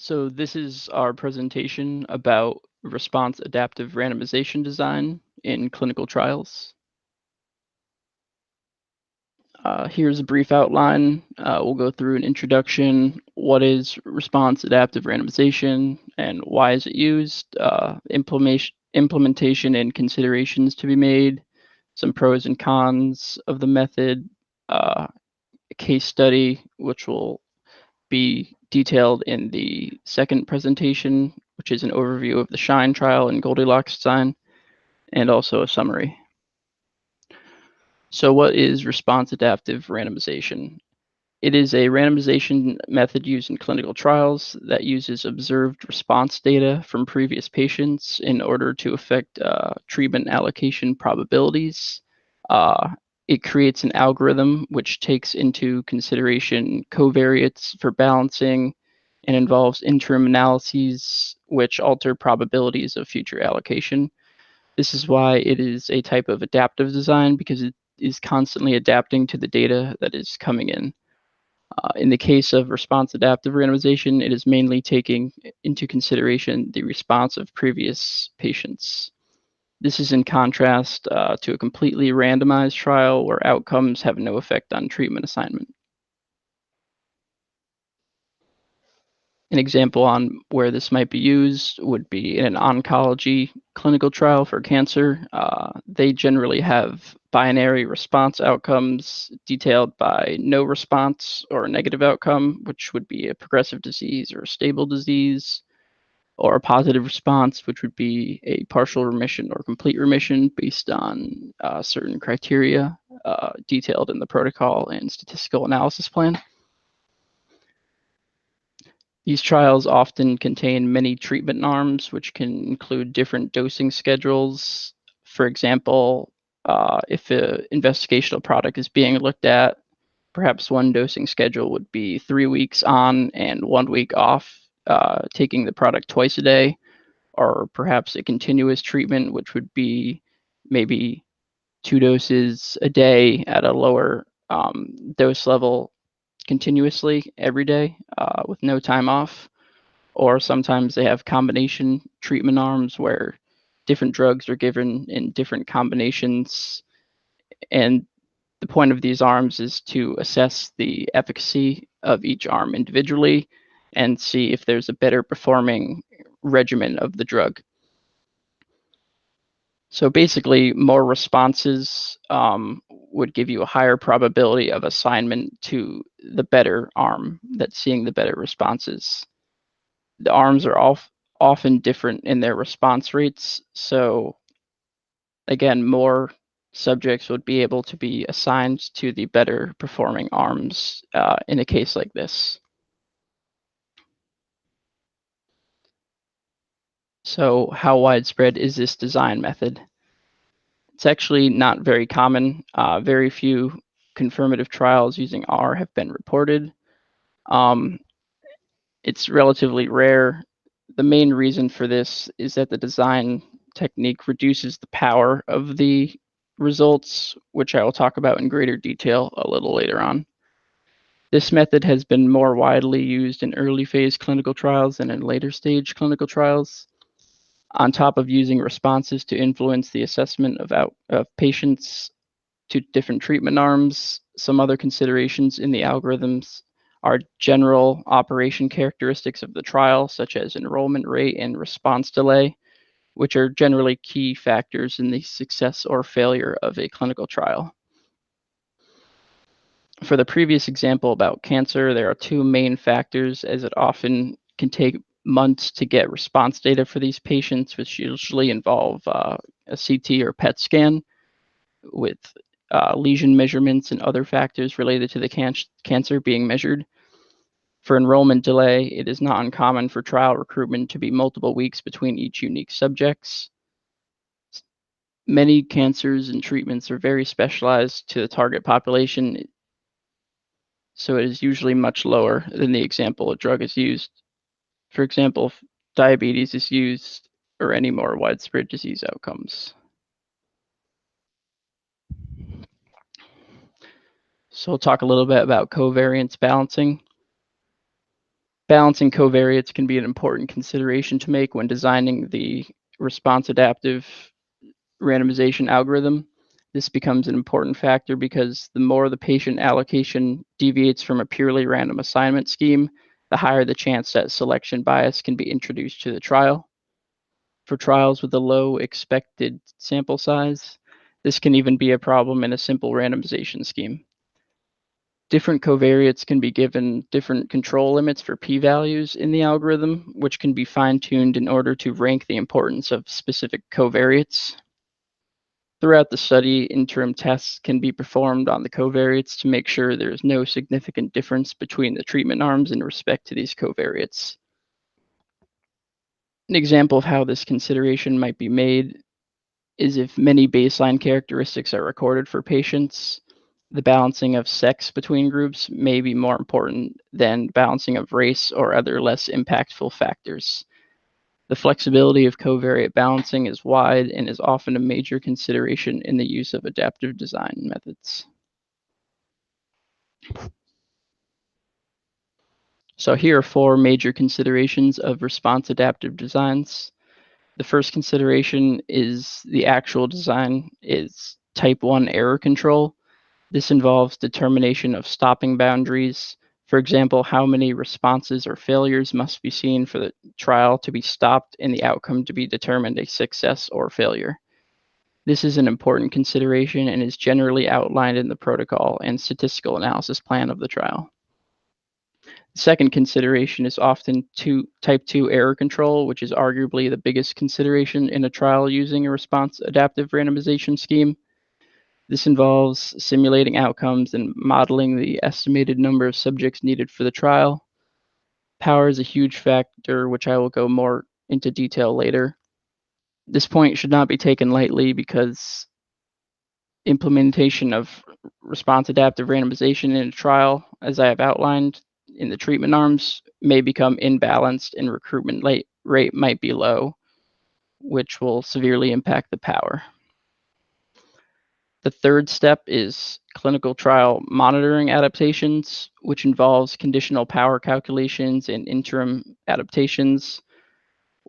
So this is our presentation about response adaptive randomization design in clinical trials. Here's a brief outline. We'll go through an introduction, what is response adaptive randomization and why is it used, implementation and considerations to be made, some pros and cons of the method, a case study, which will be detailed in the second presentation, which is an overview of the SHINE trial and Goldilocks design, and also a summary. So what is response adaptive randomization? It is a randomization method used in clinical trials that uses observed response data from previous patients in order to affect treatment allocation probabilities. It creates an algorithm which takes into consideration covariates for balancing and involves interim analyses which alter probabilities of future allocation. This is why it is a type of adaptive design, because it is constantly adapting to the data that is coming in. In the case of response adaptive randomization, it is mainly taking into consideration the response of previous patients. This is in contrast to a completely randomized trial where outcomes have no effect on treatment assignment. An example on where this might be used would be in an oncology clinical trial for cancer. They generally have binary response outcomes detailed by no response or a negative outcome, which would be a progressive disease or a stable disease, or a positive response, which would be a partial remission or complete remission based on certain criteria detailed in the protocol and statistical analysis plan. These trials often contain many treatment arms, which can include different dosing schedules. For example, if an investigational product is being looked at, perhaps one dosing schedule would be 3 weeks on and 1 week off, taking the product twice a day, or perhaps a continuous treatment, which would be maybe 2 doses a day at a lower dose level continuously every day with no time off. Or sometimes they have combination treatment arms where different drugs are given in different combinations. And the point of these arms is to assess the efficacy of each arm individually and see if there's a better performing regimen of the drug. So basically, more responses would give you a higher probability of assignment to the better arm that's seeing the better responses. The arms are often different in their response rates. So again, more subjects would be able to be assigned to the better performing arms in a case like this. So how widespread is this design method? It's actually not very common. Very few confirmative trials using R have been reported. It's relatively rare. The main reason for this is that the design technique reduces the power of the results, which I will talk about in greater detail a little later on. This method has been more widely used in early phase clinical trials than in later stage clinical trials. On top of using responses to influence the assessment of patients to different treatment arms, some other considerations in the algorithms are general operation characteristics of the trial, such as enrollment rate and response delay, which are generally key factors in the success or failure of a clinical trial. For the previous example about cancer, there are 2 main factors, as it often can take months to get response data for these patients, which usually involve a CT or PET scan with lesion measurements and other factors related to the cancer being measured. For enrollment delay, it is not uncommon for trial recruitment to be multiple weeks between each unique subjects. Many cancers and treatments are very specialized to the target population, so it is usually much lower than the example a drug is used. For example, if diabetes is used or any more widespread disease outcomes. So we'll talk a little bit about covariance balancing. Balancing covariates can be an important consideration to make when designing the response adaptive randomization algorithm. This becomes an important factor because the more the patient allocation deviates from a purely random assignment scheme, the higher the chance that selection bias can be introduced to the trial. For trials with a low expected sample size, this can even be a problem in a simple randomization scheme. Different covariates can be given different control limits for p-values in the algorithm, which can be fine-tuned in order to rank the importance of specific covariates. Throughout the study, interim tests can be performed on the covariates to make sure there is no significant difference between the treatment arms in respect to these covariates. An example of how this consideration might be made is if many baseline characteristics are recorded for patients, the balancing of sex between groups may be more important than balancing of race or other less impactful factors. The flexibility of covariate balancing is wide and is often a major consideration in the use of adaptive design methods. So here are 4 major considerations of response adaptive designs. The first consideration is the actual design is type 1 error control. This involves determination of stopping boundaries. For example, how many responses or failures must be seen for the trial to be stopped and the outcome to be determined a success or failure. This is an important consideration and is generally outlined in the protocol and statistical analysis plan of the trial. The second consideration is often type 2 error control, which is arguably the biggest consideration in a trial using a response adaptive randomization scheme. This involves simulating outcomes and modeling the estimated number of subjects needed for the trial. Power is a huge factor, which I will go more into detail later. This point should not be taken lightly because implementation of response adaptive randomization in a trial, as I have outlined in the treatment arms, may become imbalanced and recruitment rate might be low, which will severely impact the power. The third step is clinical trial monitoring adaptations, which involves conditional power calculations and interim adaptations.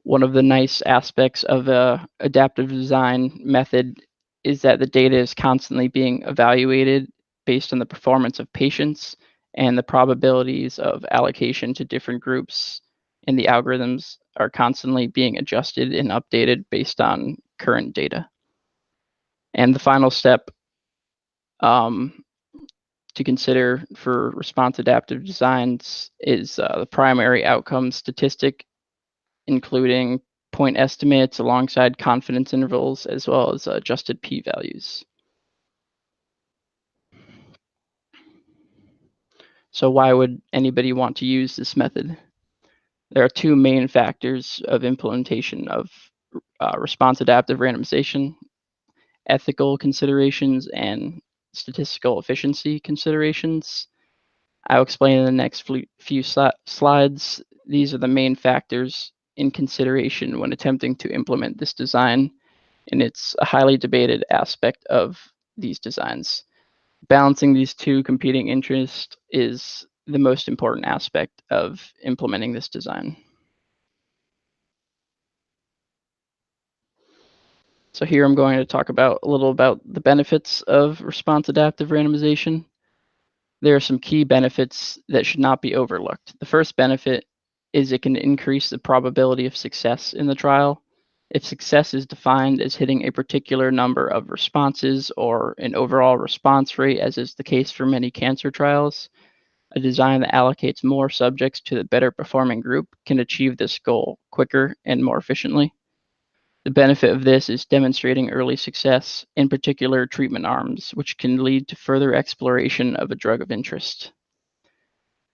One of the nice aspects of a adaptive design method is that the data is constantly being evaluated based on the performance of patients and the probabilities of allocation to different groups, and the algorithms are constantly being adjusted and updated based on current data. And the final step to consider for response adaptive designs is the primary outcome statistic, including point estimates alongside confidence intervals, as well as adjusted p-values. So why would anybody want to use this method? There are 2 main factors of implementation of response adaptive randomization: ethical considerations and statistical efficiency considerations. I'll explain in the next few slides. These are the main factors in consideration when attempting to implement this design, and it's a highly debated aspect of these designs. Balancing these 2 competing interests is the most important aspect of implementing this design. So here I'm going to talk a little about the benefits of response adaptive randomization. There are some key benefits that should not be overlooked. The first benefit is it can increase the probability of success in the trial. If success is defined as hitting a particular number of responses or an overall response rate, as is the case for many cancer trials, a design that allocates more subjects to the better performing group can achieve this goal quicker and more efficiently. The benefit of this is demonstrating early success, in particular treatment arms, which can lead to further exploration of a drug of interest.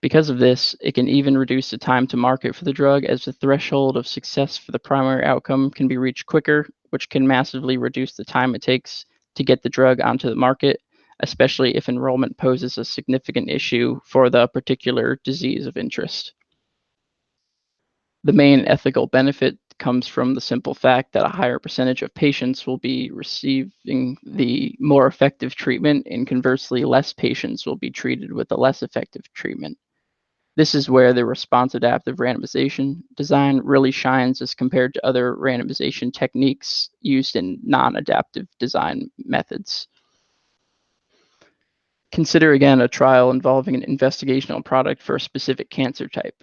Because of this, it can even reduce the time to market for the drug, as the threshold of success for the primary outcome can be reached quicker, which can massively reduce the time it takes to get the drug onto the market, especially if enrollment poses a significant issue for the particular disease of interest. The main ethical benefit comes from the simple fact that a higher percentage of patients will be receiving the more effective treatment, and conversely, less patients will be treated with a less effective treatment. This is where the response-adaptive randomization design really shines as compared to other randomization techniques used in non-adaptive design methods. Consider again a trial involving an investigational product for a specific cancer type.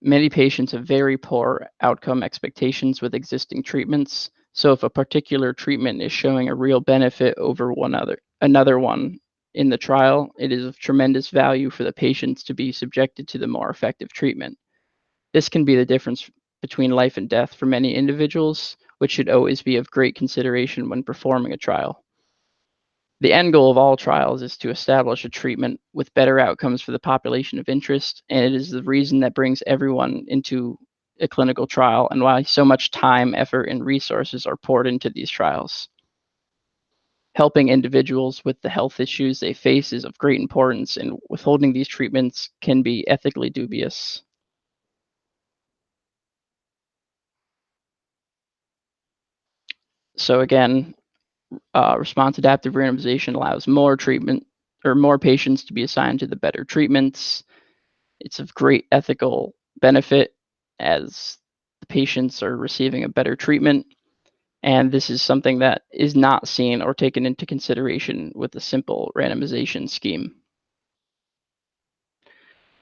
Many patients have very poor outcome expectations with existing treatments, so if a particular treatment is showing a real benefit over another one in the trial, it is of tremendous value for the patients to be subjected to the more effective treatment. This can be the difference between life and death for many individuals, which should always be of great consideration when performing a trial. The end goal of all trials is to establish a treatment with better outcomes for the population of interest, and it is the reason that brings everyone into a clinical trial and why so much time, effort, and resources are poured into these trials. Helping individuals with the health issues they face is of great importance, and withholding these treatments can be ethically dubious. So again, response adaptive randomization allows more treatment or more patients to be assigned to the better treatments. It's of great ethical benefit as the patients are receiving a better treatment. And this is something that is not seen or taken into consideration with a simple randomization scheme.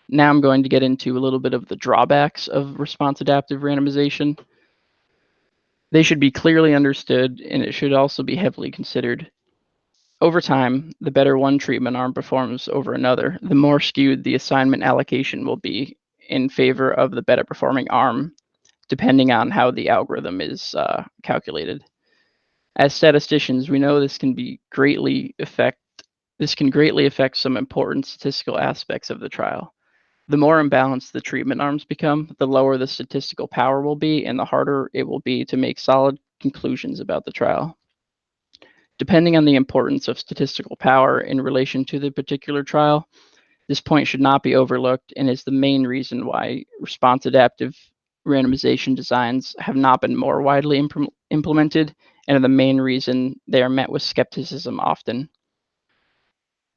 Now I'm going to get into a little bit of the drawbacks of response adaptive randomization. They should be clearly understood, and it should also be heavily considered. Over time, the better one treatment arm performs over another, the more skewed the assignment allocation will be in favor of the better performing arm, depending on how the algorithm is calculated. As statisticians, we know this can greatly affect some important statistical aspects of the trial. The more imbalanced the treatment arms become, the lower the statistical power will be, and the harder it will be to make solid conclusions about the trial. Depending on the importance of statistical power in relation to the particular trial, this point should not be overlooked and is the main reason why response adaptive randomization designs have not been more widely implemented, and are the main reason they are met with skepticism often.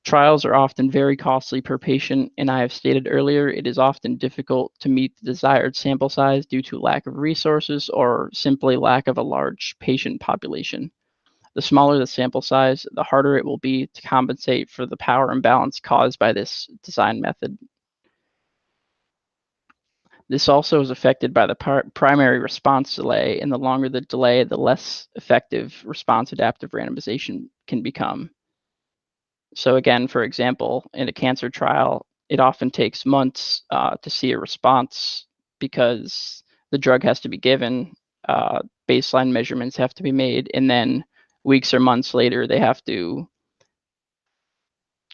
Trials are often very costly per patient, and I have stated earlier, it is often difficult to meet the desired sample size due to lack of resources or simply lack of a large patient population. The smaller the sample size, the harder it will be to compensate for the power imbalance caused by this design method. This also is affected by the primary response delay, and the longer the delay, the less effective response adaptive randomization can become. So again, for example, in a cancer trial, it often takes months to see a response because the drug has to be given, baseline measurements have to be made, and then weeks or months later, they have to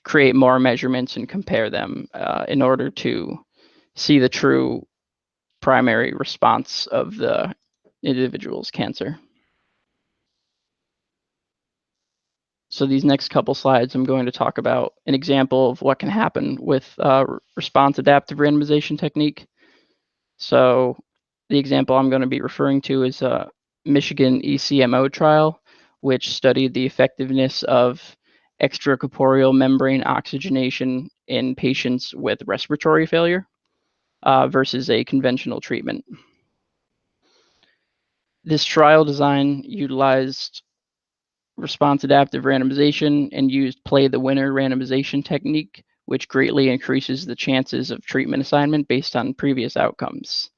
create more measurements and compare them in order to see the true primary response of the individual's cancer. So these next couple slides, I'm going to talk about an example of what can happen with response adaptive randomization technique. So the example I'm going to be referring to is a Michigan ECMO trial, which studied the effectiveness of extracorporeal membrane oxygenation in patients with respiratory failure versus a conventional treatment. This trial design utilized response adaptive randomization and used play the winner randomization technique, which greatly increases the chances of treatment assignment based on previous outcomes.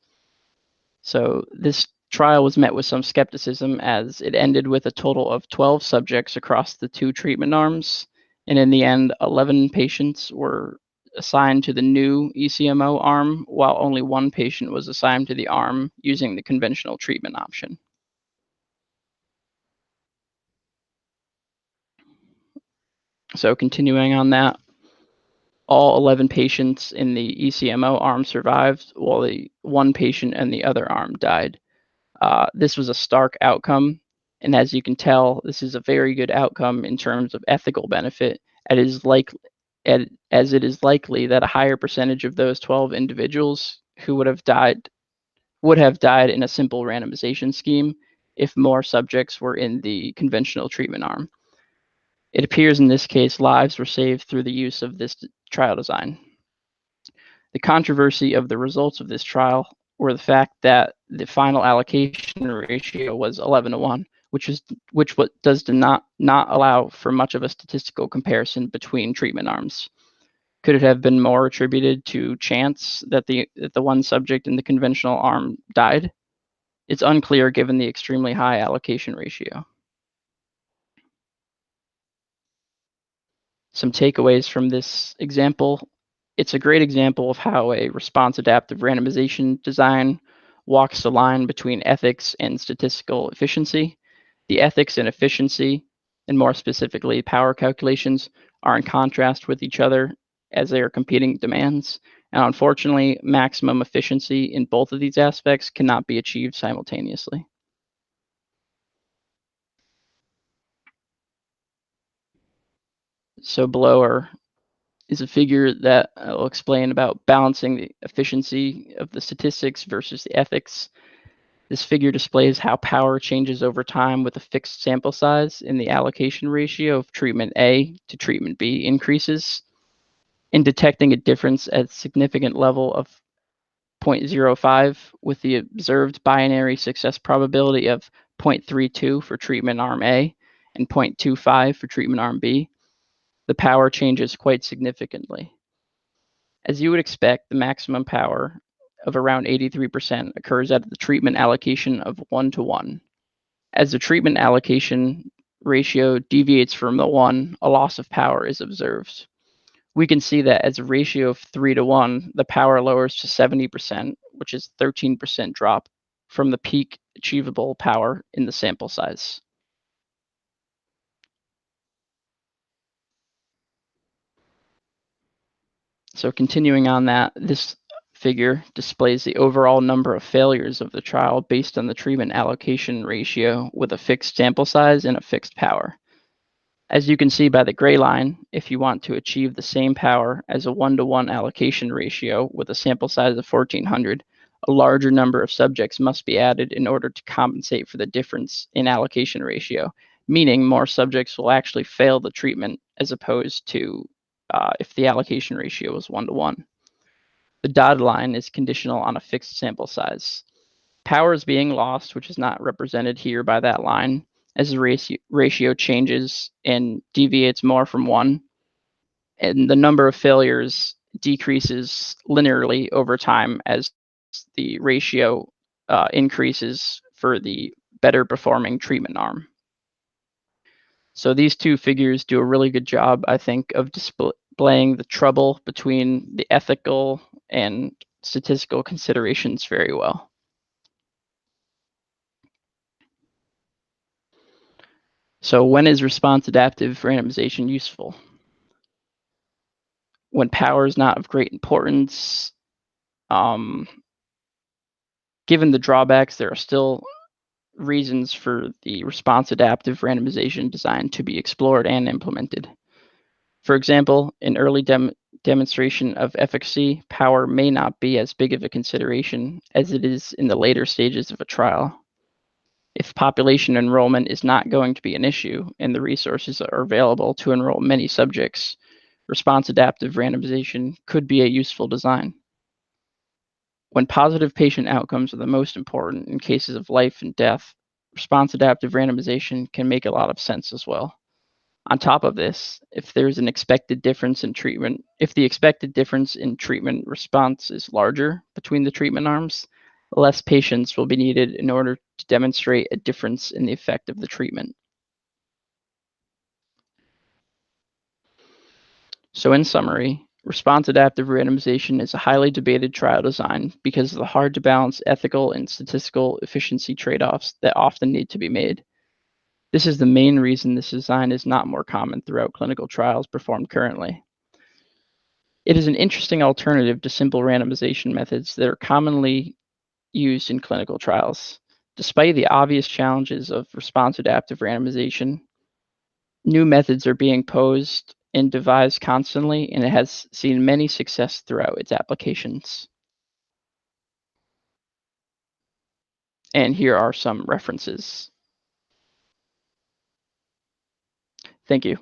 So this trial was met with some skepticism as it ended with a total of 12 subjects across the two treatment arms, and in the end, 11 patients were assigned to the new ECMO arm, while only one patient was assigned to the arm using the conventional treatment option. So continuing on that, all 11 patients in the ECMO arm survived, while the one patient in the other arm died. This was a stark outcome, and as you can tell, this is a very good outcome in terms of ethical benefit, as it is likely that a higher percentage of those 12 individuals who would have died in a simple randomization scheme if more subjects were in the conventional treatment arm. It appears in this case lives were saved through the use of this trial design. The controversy of the results of this trial were the fact that the final allocation ratio was 11:1, which does not allow for much of a statistical comparison between treatment arms. Could it have been more attributed to chance that the one subject in the conventional arm died? It's unclear given the extremely high allocation ratio. Some takeaways from this example: it's a great example of how a response-adaptive randomization design walks the line between ethics and statistical efficiency. The ethics and efficiency, and more specifically power calculations, are in contrast with each other as they are competing demands. And unfortunately, maximum efficiency in both of these aspects cannot be achieved simultaneously. So below is a figure that will explain about balancing the efficiency of the statistics versus the ethics. This figure displays how power changes over time with a fixed sample size in the allocation ratio of treatment A to treatment B increases. In detecting a difference at significant level of 0.05 with the observed binary success probability of 0.32 for treatment arm A and 0.25 for treatment arm B, the power changes quite significantly. As you would expect, the maximum power of around 83% occurs at the treatment allocation of 1:1. As the treatment allocation ratio deviates from the 1, a loss of power is observed. We can see that as a ratio of 3:1, the power lowers to 70%, which is a 13% drop from the peak achievable power in the sample size. So continuing on that, this figure displays the overall number of failures of the trial based on the treatment allocation ratio with a fixed sample size and a fixed power. As you can see by the gray line, if you want to achieve the same power as a 1:1 allocation ratio with a sample size of 1400, a larger number of subjects must be added in order to compensate for the difference in allocation ratio, meaning more subjects will actually fail the treatment as opposed to if the allocation ratio was 1:1. The dotted line is conditional on a fixed sample size. Power is being lost, which is not represented here by that line, as the ratio changes and deviates more from 1, and the number of failures decreases linearly over time as the ratio increases for the better performing treatment arm. So these two figures do a really good job, I think, of displaying the trouble between the ethical and statistical considerations very well. So when is response adaptive randomization useful? When power is not of great importance. Given the drawbacks, there are still reasons for the response adaptive randomization design to be explored and implemented. For example, in early demonstration of efficacy, power may not be as big of a consideration as it is in the later stages of a trial. If population enrollment is not going to be an issue and the resources are available to enroll many subjects, response adaptive randomization could be a useful design. When positive patient outcomes are the most important in cases of life and death, response adaptive randomization can make a lot of sense as well. On top of this, if there's an expected difference in treatment, if the expected difference in treatment response is larger between the treatment arms, less patients will be needed in order to demonstrate a difference in the effect of the treatment. So in summary, response adaptive randomization is a highly debated trial design because of the hard to balance ethical and statistical efficiency trade-offs that often need to be made. This is the main reason this design is not more common throughout clinical trials performed currently. It is an interesting alternative to simple randomization methods that are commonly used in clinical trials. Despite the obvious challenges of response adaptive randomization, new methods are being posed and devised constantly, and it has seen many success throughout its applications. And here are some references. Thank you.